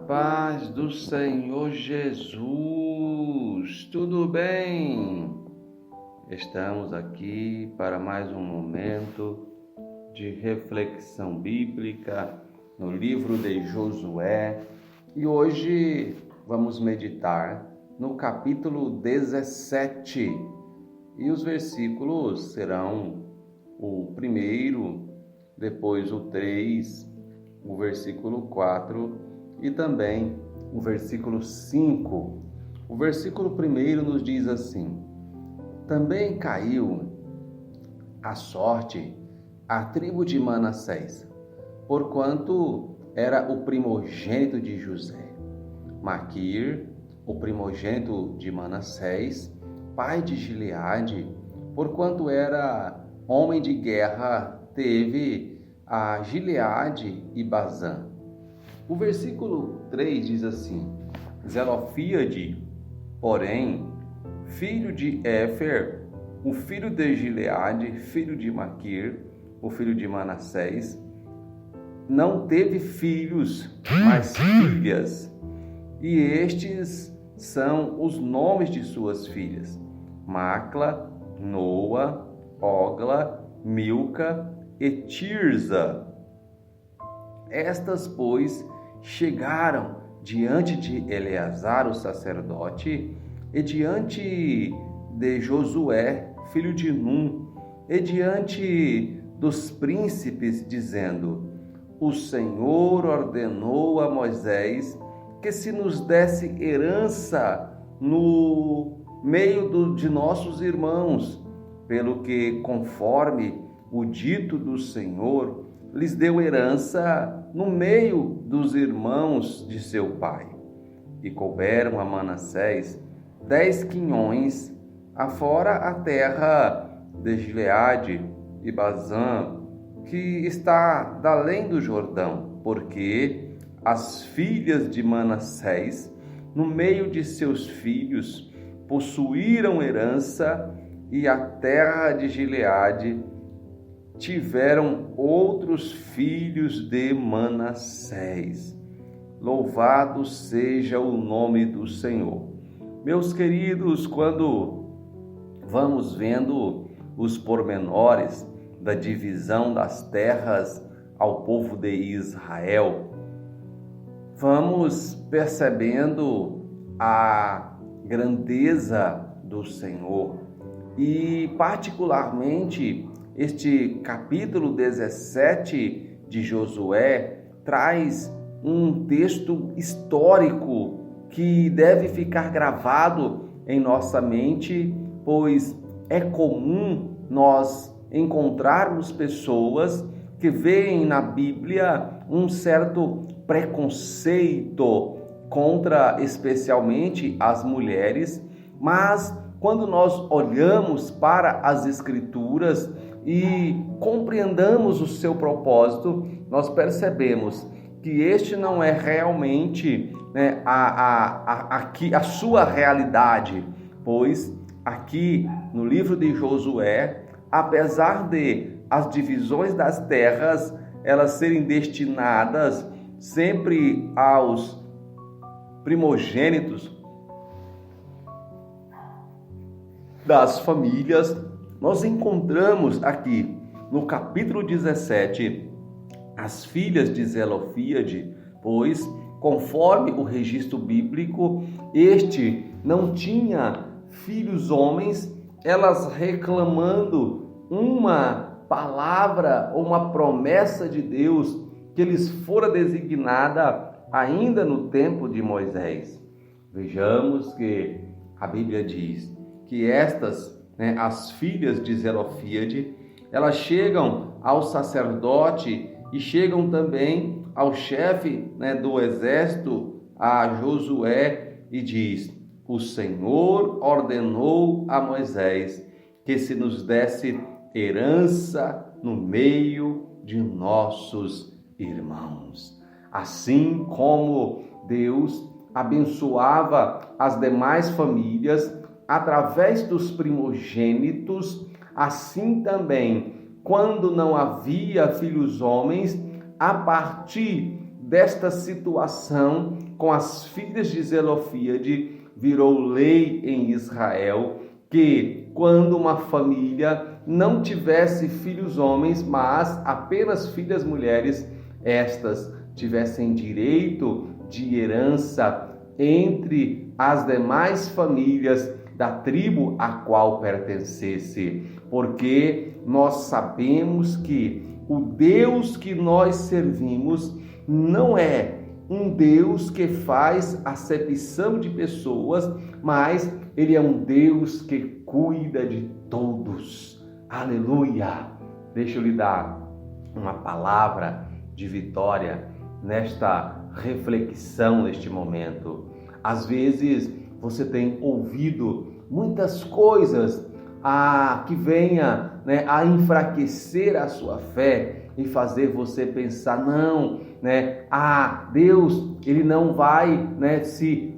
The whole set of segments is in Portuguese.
paz do Senhor Jesus, tudo bem? Estamos aqui para mais um momento de reflexão bíblica no livro de Josué e hoje vamos meditar no capítulo 17 e os versículos serão o primeiro, depois o 3, o versículo 4 e também o versículo 5. O versículo 1 nos diz assim: também caiu a sorte a tribo de Manassés, porquanto era o primogênito de José. Maquir, o primogênito de Manassés, pai de Gileade, porquanto era homem de guerra, teve a Gileade e Bazã. O versículo 3 diz assim: Zelofíade, porém, filho de Éfer, o filho de Gileade, filho de Maquir, o filho de Manassés, não teve filhos, mas filhas. E estes são os nomes de suas filhas: Macla, Noa, Ogla, Milca e Tirza. Estas, pois, chegaram diante de Eleazar, o sacerdote, e diante de Josué, filho de Num, e diante dos príncipes, dizendo: o Senhor ordenou a Moisés que se nos desse herança no meio de nossos irmãos, pelo que, conforme o dito do Senhor, lhes deu herança no meio dos irmãos de seu pai. E couberam a Manassés 10 quinhões, afora a terra de Gileade e Bazã, que está da além do Jordão, porque as filhas de Manassés, no meio de seus filhos, possuíram herança, e a terra de Gileade tiveram outros filhos de Manassés. Louvado seja o nome do Senhor. Meus queridos, quando vamos vendo os pormenores da divisão das terras ao povo de Israel, vamos percebendo a grandeza do Senhor e, particularmente, este capítulo 17 de Josué traz um texto histórico que deve ficar gravado em nossa mente, pois é comum nós encontrarmos pessoas que veem na Bíblia um certo preconceito contra, especialmente, as mulheres, mas quando nós olhamos para as Escrituras e compreendamos o seu propósito, nós percebemos que este não é realmente a sua realidade, pois aqui no livro de Josué, apesar de as divisões das terras elas serem destinadas sempre aos primogênitos das famílias, nós encontramos aqui no capítulo 17 as filhas de Zelofíade, pois, conforme o registro bíblico, este não tinha filhos homens, elas reclamando uma palavra ou uma promessa de Deus que lhes fora designada ainda no tempo de Moisés. Vejamos que a Bíblia diz que estas, as filhas de Zelofíade, elas chegam ao sacerdote e chegam também ao chefe do exército, a Josué, e diz: o Senhor ordenou a Moisés que se nos desse herança no meio de nossos irmãos. Assim como Deus abençoava as demais famílias através dos primogênitos, assim também, quando não havia filhos homens, a partir desta situação com as filhas de Zelofíade, virou lei em Israel que quando uma família não tivesse filhos homens, mas apenas filhas mulheres, estas tivessem direito de herança entre as demais famílias da tribo a qual pertencesse, porque nós sabemos que o Deus que nós servimos não é um Deus que faz acepção de pessoas, mas Ele é um Deus que cuida de todos. Aleluia! Deixa eu lhe dar uma palavra de vitória nesta reflexão, neste momento. Às vezes você tem ouvido muitas coisas que venha a enfraquecer a sua fé e fazer você pensar, não, Deus, Ele não vai se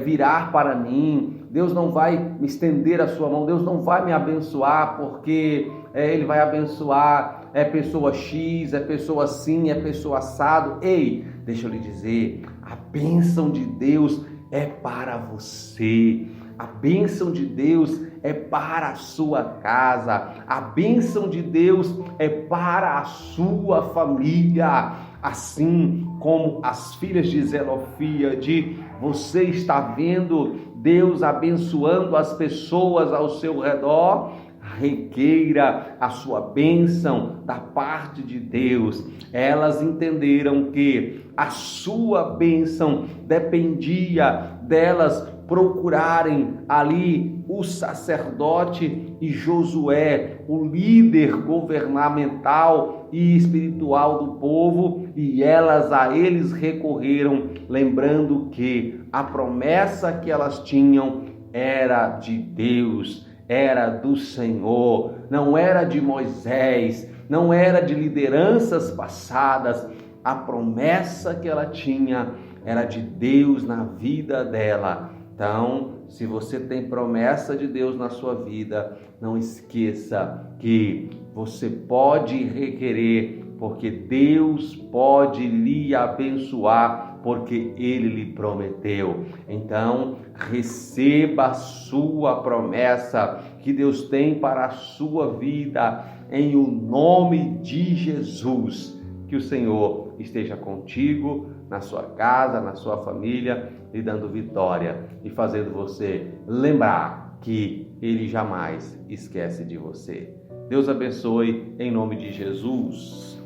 virar para mim, Deus não vai me estender a sua mão, Deus não vai me abençoar, porque Ele vai abençoar pessoa X, pessoa assim, pessoa assado. Ei, deixa eu lhe dizer, a bênção de Deus é para você. A bênção de Deus é para a sua casa. A bênção de Deus é para a sua família. Assim como as filhas de Zelofíade, você está vendo Deus abençoando as pessoas ao seu redor? Requeira a sua bênção da parte de Deus. Elas entenderam que a sua bênção dependia delas procurarem ali o sacerdote e Josué, o líder governamental e espiritual do povo, e elas a eles recorreram, lembrando que a promessa que elas tinham era de Deus, era do Senhor, não era de Moisés, não era de lideranças passadas. A promessa que ela tinha era de Deus na vida dela. Então, se você tem promessa de Deus na sua vida, não esqueça que você pode requerer, porque Deus pode lhe abençoar, porque Ele lhe prometeu. Então, receba a sua promessa que Deus tem para a sua vida, em o nome de Jesus. Que o Senhor esteja contigo, na sua casa, na sua família, lhe dando vitória e fazendo você lembrar que Ele jamais esquece de você. Deus abençoe em nome de Jesus.